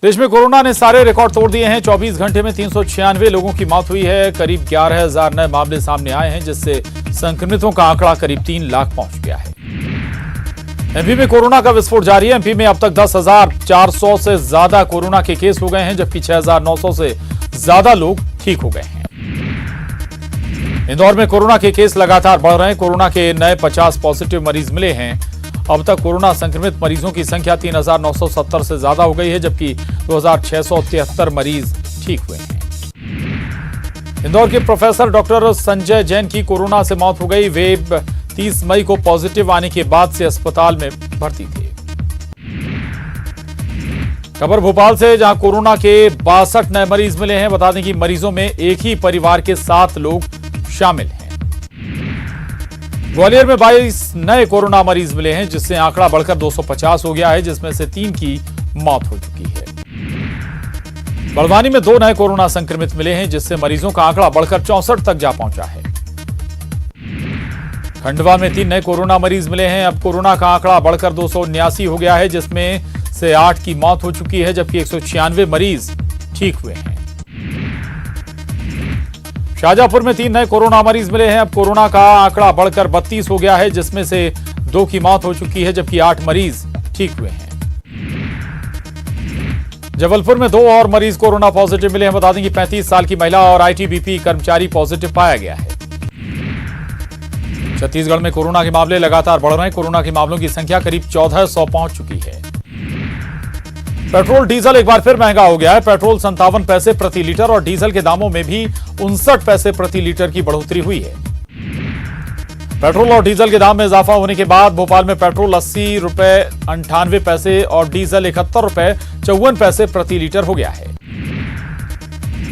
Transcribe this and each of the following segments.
देश में कोरोना ने सारे रिकॉर्ड तोड़ दिए हैं। 24 घंटे में 396 लोगों की मौत हुई है। करीब 11,000 नए मामले सामने आए हैं, जिससे संक्रमितों का आंकड़ा करीब 3 लाख पहुंच गया है। एमपी में कोरोना का विस्फोट जारी है। एमपी में अब तक 10,400 से ज्यादा कोरोना के केस हो गए हैं, जबकि 6,900 से ज्यादा लोग ठीक हो गए हैं। इंदौर में कोरोना के केस लगातार बढ़ रहे हैं। कोरोना के नए 50 पॉजिटिव मरीज मिले हैं। अब तक कोरोना संक्रमित मरीजों की संख्या 3,970 से ज्यादा हो गई है, जबकि 2,673 मरीज ठीक हुए हैं। इंदौर के प्रोफेसर डॉक्टर संजय जैन की कोरोना से मौत हो गई। वे 30 मई को पॉजिटिव आने के बाद से अस्पताल में भर्ती थे। खबर भोपाल से, जहां कोरोना के 62 नए मरीज मिले हैं। बता दें कि मरीजों में एक ही परिवार के 7 लोग शामिल हैं। ग्वालियर में 22 नए कोरोना मरीज मिले हैं, जिससे आंकड़ा बढ़कर 250 हो गया है, जिसमें से 3 की मौत हो चुकी है। बड़वानी में 2 नए कोरोना संक्रमित मिले हैं, जिससे मरीजों का आंकड़ा बढ़कर 64 तक जा पहुंचा है। खंडवा में 3 नए कोरोना मरीज मिले हैं। अब कोरोना का आंकड़ा बढ़कर 279 हो गया है, जिसमें से 8 की मौत हो चुकी है, जबकि 196 मरीज ठीक हुए हैं। शाहजहांपुर में 3 नए कोरोना मरीज मिले हैं। अब कोरोना का आंकड़ा बढ़कर 32 हो गया है, जिसमें से 2 की मौत हो चुकी है, जबकि 8 मरीज ठीक हुए हैं। जबलपुर में 2 और मरीज कोरोना पॉजिटिव मिले हैं। बता दें कि 35 साल की महिला और आईटीबीपी कर्मचारी पॉजिटिव पाया गया है। छत्तीसगढ़ में कोरोना के मामले लगातार बढ़ रहे हैं। कोरोना के मामलों की संख्या करीब 1400 पहुंच चुकी है। पेट्रोल डीजल एक बार फिर महंगा हो गया है। पेट्रोल 57 पैसे प्रति लीटर और डीजल के दामों में भी 59 पैसे प्रति लीटर की बढ़ोतरी हुई है। पेट्रोल और डीजल के दाम में इजाफा होने के बाद भोपाल में पेट्रोल 80 रुपए 98 पैसे और डीजल 71 रुपए 54 पैसे प्रति लीटर हो गया है।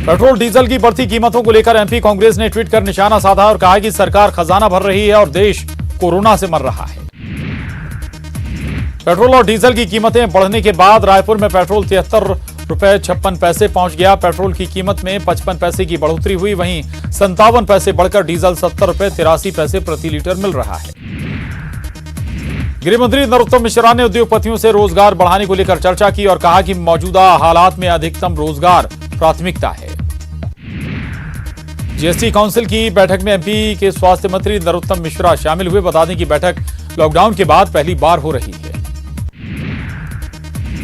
पेट्रोल डीजल की बढ़ती कीमतों को लेकर एमपी कांग्रेस ने ट्वीट कर निशाना साधा और कहा कि सरकार खजाना भर रही है और देश कोरोना से मर रहा है। पेट्रोल और डीजल की कीमतें बढ़ने के बाद रायपुर में पेट्रोल 73 रुपए 56 पैसे पहुंच गया। पेट्रोल की कीमत में 55 पैसे की बढ़ोतरी हुई। वहीं 57 पैसे बढ़कर डीजल 70 रुपए 83 पैसे प्रति लीटर मिल रहा है। गृह मंत्री नरोत्तम मिश्रा ने उद्योगपतियों से रोजगार बढ़ाने को लेकर चर्चा की और कहा कि मौजूदा हालात में अधिकतम रोजगार प्राथमिकता है। जीएसटी काउंसिल की बैठक में एमपी के स्वास्थ्य मंत्री नरोत्तम मिश्रा शामिल हुए। बता दें कि बैठक लॉकडाउन के बाद पहली बार हो रही है।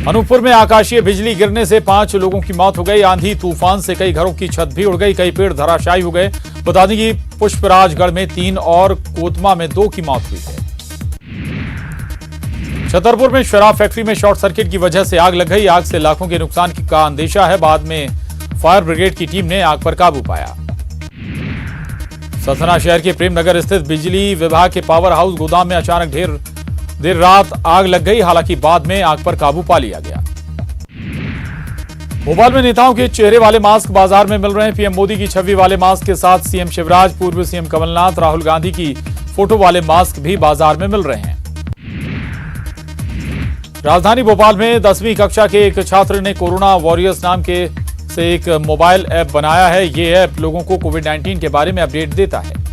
अनूपपुर में आकाशीय बिजली गिरने से 5 लोगों की मौत हो गई। आंधी तूफान से कई घरों की छत भी उड़ गई। कई पेड़ धराशायी हो गए। बता दें कि पुष्पराजगढ़ में 3 और कोतमा में 2 की मौत हुई है। छतरपुर में शराब फैक्ट्री में शॉर्ट सर्किट की वजह से आग लग गई। आग से लाखों के नुकसान का अंदेशा है। बाद में फायर ब्रिगेड की टीम ने आग पर काबू पाया। सतना शहर के प्रेमनगर स्थित बिजली विभाग के पावर हाउस गोदाम में अचानक देर रात आग लग गई। हालांकि बाद में आग पर काबू पा लिया गया। भोपाल में नेताओं के चेहरे वाले मास्क बाजार में मिल रहे हैं। पीएम मोदी की छवि वाले मास्क के साथ सीएम शिवराज, पूर्व सीएम कमलनाथ, राहुल गांधी की फोटो वाले मास्क भी बाजार में मिल रहे हैं। राजधानी भोपाल में 10वीं कक्षा के एक छात्र ने कोरोना वॉरियर्स नाम के से एक मोबाइल ऐप बनाया है। ये ऐप लोगों को कोविड-19 के बारे में अपडेट देता है।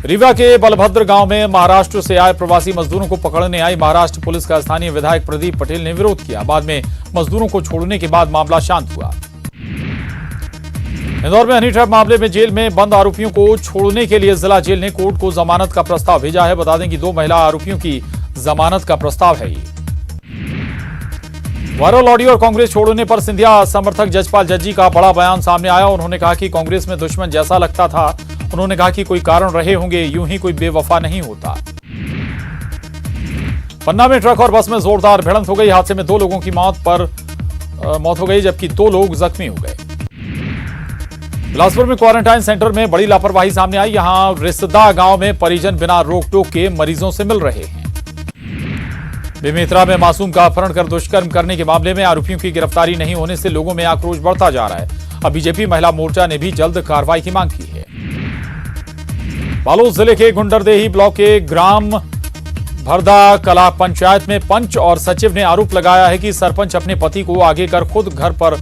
रीवा के बलभद्र गांव में महाराष्ट्र से आए प्रवासी मजदूरों को पकड़ने आई महाराष्ट्र पुलिस का स्थानीय विधायक प्रदीप पटेल ने विरोध किया। बाद में मजदूरों को छोड़ने के बाद मामला शांत हुआ। इंदौर में हनी ट्रैप मामले में जेल में बंद आरोपियों को छोड़ने के लिए जिला जेल ने कोर्ट को जमानत का प्रस्ताव भेजा है। बता दें कि 2 महिला आरोपियों की जमानत का प्रस्ताव है। वायरल ऑडियो और कांग्रेस छोड़ने पर सिंधिया समर्थक जजपाल जज्जी का बड़ा बयान सामने आया। उन्होंने कहा कि कांग्रेस में दुश्मन जैसा लगता था। उन्होंने कहा कि कोई कारण रहे होंगे, यूं ही कोई बेवफा नहीं होता। पन्ना में ट्रक और बस में जोरदार भिड़ंत हो गई। हादसे में 2 लोगों की मौत हो गई, जबकि 2 लोग जख्मी हो गए। बिलासपुर में क्वारंटाइन सेंटर में बड़ी लापरवाही सामने आई। यहां रिसदा गांव में परिजन बिना रोक टोक के मरीजों से मिल रहे हैं। बेमेतरा में मासूम का अपहरण कर दुष्कर्म करने के मामले में आरोपियों की गिरफ्तारी नहीं होने से लोगों में आक्रोश बढ़ता जा रहा है। अब बीजेपी महिला मोर्चा ने भी जल्द कार्रवाई की मांग की है। बालोद जिले के गुंडरदेही ब्लॉक के ग्राम भरदा कला पंचायत में पंच और सचिव ने आरोप लगाया है कि सरपंच अपने पति को आगे कर खुद घर पर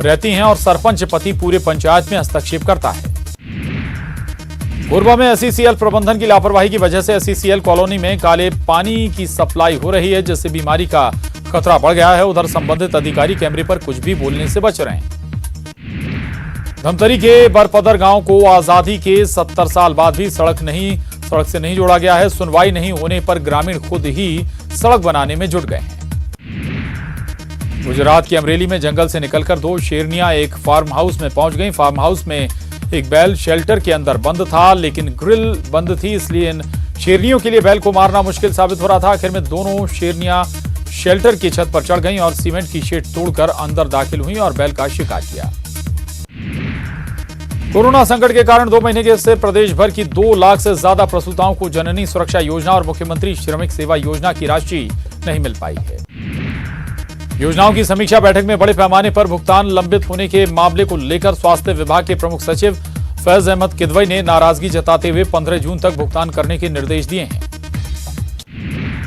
रहती हैं और सरपंच पति पूरे पंचायत में हस्तक्षेप करता है। कोरबा में एसईसीएल प्रबंधन की लापरवाही की वजह से एसईसीएल कॉलोनी में काले पानी की सप्लाई हो रही है, जिससे बीमारी का खतरा बढ़ गया है। उधर संबंधित अधिकारी कैमरे पर कुछ भी बोलने से बच रहे हैं। धमतरी के बरपदर गांव को आजादी के 70 साल बाद भी सड़क से नहीं जोड़ा गया है। सुनवाई नहीं होने पर ग्रामीण खुद ही सड़क बनाने में जुट गए हैं। गुजरात के अमरेली में जंगल से निकलकर 2 शेरनियां एक फार्म हाउस में पहुंच गईं। फार्म हाउस में एक बैल शेल्टर के अंदर बंद था, लेकिन ग्रिल बंद थी, इसलिए इन शेरनियों के लिए बैल को मारना मुश्किल साबित हो रहा था। आखिर में दोनों शेरनियां शेल्टर की छत पर चढ़ गईं और सीमेंट की शीट तोड़कर अंदर दाखिल हुई और बैल का शिकार किया। कोरोना संकट के कारण 2 महीने से प्रदेश भर की 2 लाख से ज्यादा प्रसूताओं को जननी सुरक्षा योजना और मुख्यमंत्री श्रमिक सेवा योजना की राशि नहीं मिल पाई है। योजनाओं की समीक्षा बैठक में बड़े पैमाने पर भुगतान लंबित होने के मामले को लेकर स्वास्थ्य विभाग के प्रमुख सचिव फैज अहमद किदवई ने नाराजगी जताते हुए 15 जून तक भुगतान करने के निर्देश दिए हैं।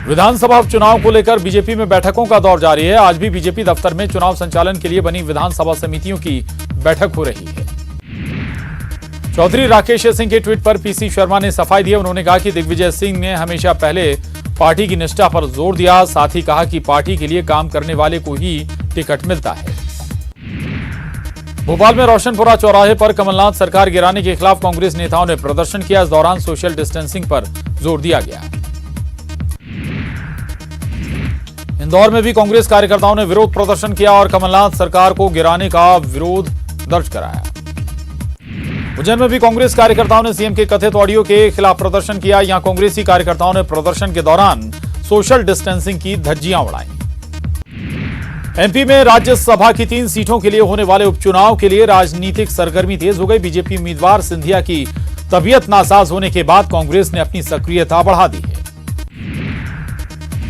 विधानसभा उपचुनाव को लेकर बीजेपी में बैठकों का दौर जारी है। आज भी बीजेपी दफ्तर में चुनाव संचालन के लिए बनी विधानसभा समितियों की बैठक हो रही है। चौधरी राकेश सिंह के ट्वीट पर पीसी शर्मा ने सफाई दी। उन्होंने कहा कि दिग्विजय सिंह ने हमेशा पहले पार्टी की निष्ठा पर जोर दिया, साथ ही कहा कि पार्टी के लिए काम करने वाले को ही टिकट मिलता है। भोपाल में रोशनपुरा चौराहे पर कमलनाथ सरकार गिराने के खिलाफ कांग्रेस नेताओं ने प्रदर्शन किया। इस दौरान सोशल डिस्टेंसिंग पर जोर दिया गया। इंदौर में भी कांग्रेस कार्यकर्ताओं ने विरोध प्रदर्शन किया और कमलनाथ सरकार को गिराने का विरोध दर्ज कराया। उज्जैन में भी कांग्रेस कार्यकर्ताओं ने सीएम के कथित ऑडियो के खिलाफ प्रदर्शन किया। यहां कांग्रेसी कार्यकर्ताओं ने प्रदर्शन के दौरान सोशल डिस्टेंसिंग की धज्जियां उड़ाई। एमपी में राज्यसभा की 3 सीटों के लिए होने वाले उपचुनाव के लिए राजनीतिक सरगर्मी तेज हो गई। बीजेपी उम्मीदवार सिंधिया की तबीयत नासाज होने के बाद कांग्रेस ने अपनी सक्रियता बढ़ा दी है।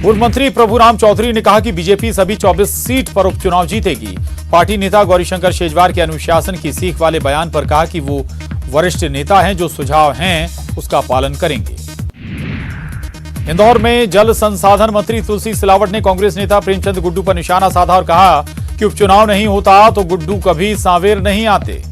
पूर्व मंत्री प्रभुराम चौधरी ने कहा कि बीजेपी सभी 24 सीट पर उपचुनाव जीतेगी। पार्टी नेता गौरीशंकर शेजवार के अनुशासन की सीख वाले बयान पर कहा कि वो वरिष्ठ नेता हैं, जो सुझाव हैं उसका पालन करेंगे। इंदौर में जल संसाधन मंत्री तुलसी सिलावट ने कांग्रेस नेता प्रेमचंद गुड्डू पर निशाना साधा और कहा कि उपचुनाव नहीं होता तो गुड्डू कभी सांवेर नहीं आते।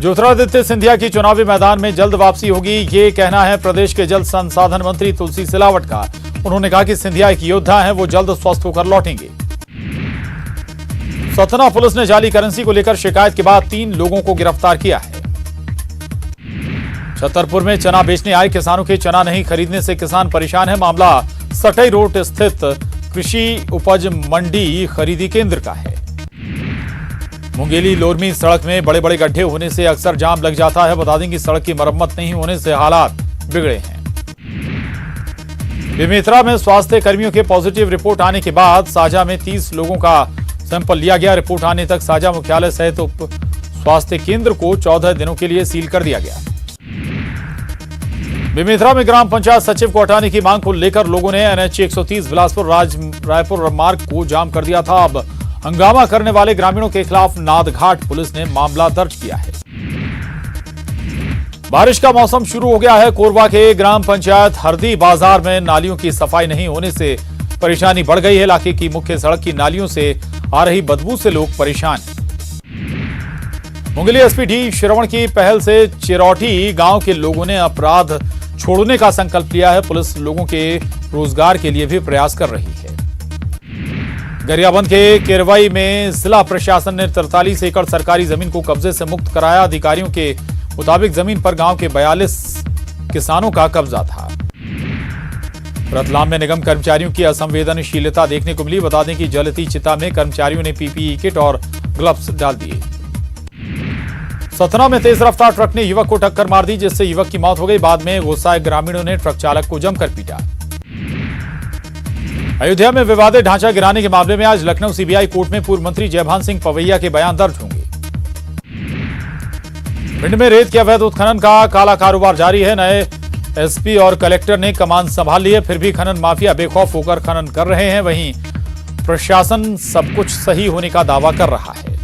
ज्योतिरादित्य सिंधिया की चुनावी मैदान में जल्द वापसी होगी, ये कहना है प्रदेश के जल संसाधन मंत्री तुलसी सिलावट का। उन्होंने कहा कि सिंधिया एक योद्धा हैं, वो जल्द स्वस्थ होकर लौटेंगे। सतना पुलिस ने जाली करेंसी को लेकर शिकायत के बाद 3 लोगों को गिरफ्तार किया है। छतरपुर में चना बेचने आए किसानों के चना नहीं खरीदने से किसान परेशान है। मामला सटई रोड स्थित कृषि उपज मंडी खरीदी केंद्र का है। मुंगेली लोरमी सड़क में बड़े बड़े गड्ढे होने से अक्सर जाम लग जाता है। बता दें कि सड़क की मरम्मत नहीं होने से हालात बिगड़े हैं। बेमेतरा में स्वास्थ्य कर्मियों के पॉजिटिव रिपोर्ट आने के बाद साजा में 30 लोगों का सैंपल लिया गया। रिपोर्ट आने तक साजा मुख्यालय सहित उप स्वास्थ्य केंद्र को 14 दिनों के लिए सील कर दिया गया। बेमेतरा में ग्राम पंचायत सचिव को हटाने की मांग को लेकर लोगों ने NH 130 बिलासपुर रायपुर मार्ग को जाम कर दिया था। अब हंगामा करने वाले ग्रामीणों के खिलाफ नादघाट पुलिस ने मामला दर्ज किया है। बारिश का मौसम शुरू हो गया है। कोरबा के ग्राम पंचायत हरदी बाजार में नालियों की सफाई नहीं होने से परेशानी बढ़ गई है। इलाके की मुख्य सड़क की नालियों से आ रही बदबू से लोग परेशान हैं। मुंगेली एसपी डी श्रवण की पहल से चिरौठी गांव के लोगों ने अपराध छोड़ने का संकल्प लिया है। पुलिस लोगों के रोजगार के लिए भी प्रयास कर रही है। गरियाबंद के केरवाई में जिला प्रशासन ने 43 एकड़ सरकारी जमीन को कब्जे से मुक्त कराया। अधिकारियों के मुताबिक जमीन पर गांव के 42 किसानों का कब्जा था। रतलाम में निगम कर्मचारियों की असंवेदनशीलता देखने को मिली। बता दें कि जलती चिता में कर्मचारियों ने पीपीई किट और ग्लव्स डाल दिए। सतना में तेज रफ्तार ट्रक ने युवक को टक्कर मार दी, जिससे युवक की मौत हो गई। बाद में गुस्साए ग्रामीणों ने ट्रक चालक को जमकर पीटा। अयोध्या में विवादित ढांचा गिराने के मामले में आज लखनऊ सीबीआई कोर्ट में पूर्व मंत्री जयभान सिंह पवैया के बयान दर्ज होंगे। भिंड में रेत के अवैध उत्खनन का काला कारोबार जारी है। नए एसपी और कलेक्टर ने कमान संभाल ली है, फिर भी खनन माफिया बेखौफ होकर खनन कर रहे हैं। वहीं प्रशासन सब कुछ सही होने का दावा कर रहा है।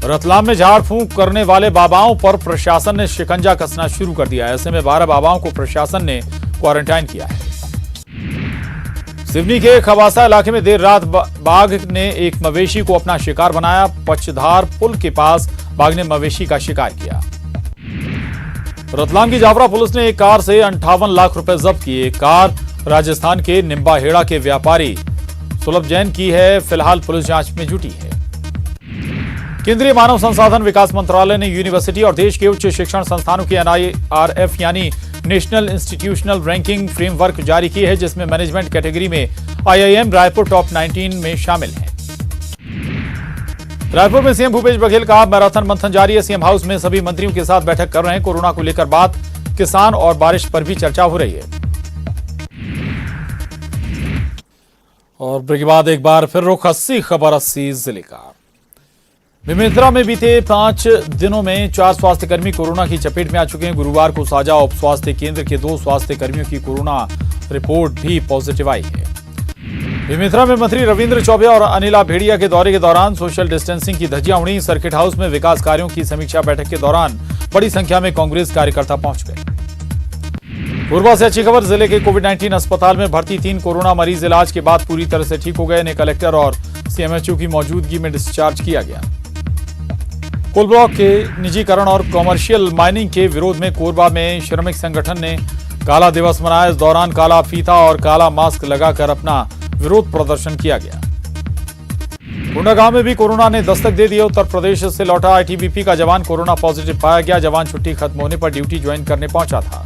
रतलाम में झाड़ फूंक करने वाले बाबाओं पर प्रशासन ने शिकंजा कसना शुरू कर दिया है। ऐसे में 12 बाबाओं को प्रशासन ने क्वारंटाइन किया है। सिवनी के खवासा इलाके में देर रात बाघ ने एक मवेशी को अपना शिकार बनाया। पचधार पुल के पास बाघ ने मवेशी का शिकार किया। रतलाम की जावरा पुलिस ने एक कार से 58 लाख रुपए जब्त किए। कार राजस्थान के निम्बाहेड़ा के व्यापारी सुलभ जैन की है फिलहाल पुलिस जांच में जुटी है। केंद्रीय मानव संसाधन विकास मंत्रालय ने यूनिवर्सिटी और देश के उच्च शिक्षण संस्थानों की NIRF यानी नेशनल इंस्टीट्यूशनल रैंकिंग फ्रेमवर्क जारी की है, जिसमें मैनेजमेंट कैटेगरी में IIM रायपुर टॉप 19 में शामिल है। रायपुर में सीएम भूपेश बघेल का मैराथन मंथन जारी है। सीएम हाउस में सभी मंत्रियों के साथ बैठक कर रहे हैं। कोरोना को लेकर बात, किसान और बारिश पर भी चर्चा हो रही है। और ब्रेक के बाद एक बार फिर रुख 80 खबर 80 जिले का। बेमेतरा में बीते 5 दिनों में 4 स्वास्थ्यकर्मी कोरोना की चपेट में आ चुके हैं। गुरुवार को साजा उप स्वास्थ्य केंद्र के 2 स्वास्थ्यकर्मियों की कोरोना रिपोर्ट भी पॉजिटिव आई है। बेमेतरा में मंत्री रविंद्र चौबे और अनिला भेड़िया के दौरे के दौरान सोशल डिस्टेंसिंग की धज्जियां उड़ी। सर्किट हाउस में विकास कार्यों की समीक्षा बैठक के दौरान बड़ी संख्या में कांग्रेस कार्यकर्ता पहुंच गए। पूर्वा से अच्छी खबर, जिले के कोविड-19 अस्पताल में भर्ती 3 कोरोना मरीज इलाज के बाद पूरी तरह से ठीक हो गए। इन्हें कलेक्टर और CMHO की मौजूदगी में डिस्चार्ज किया गया। कोल ब्लॉक के निजीकरण और कॉमर्शियल माइनिंग के विरोध में कोरबा में श्रमिक संगठन ने काला दिवस मनाया। इस दौरान काला फीता और काला मास्क लगाकर अपना विरोध प्रदर्शन किया गया। कोंडागांव में भी कोरोना ने दस्तक दे दी। उत्तर प्रदेश से लौटा ITBP का जवान कोरोना पॉजिटिव पाया गया। जवान छुट्टी खत्म होने पर ड्यूटी ज्वाइन करने पहुंचा था।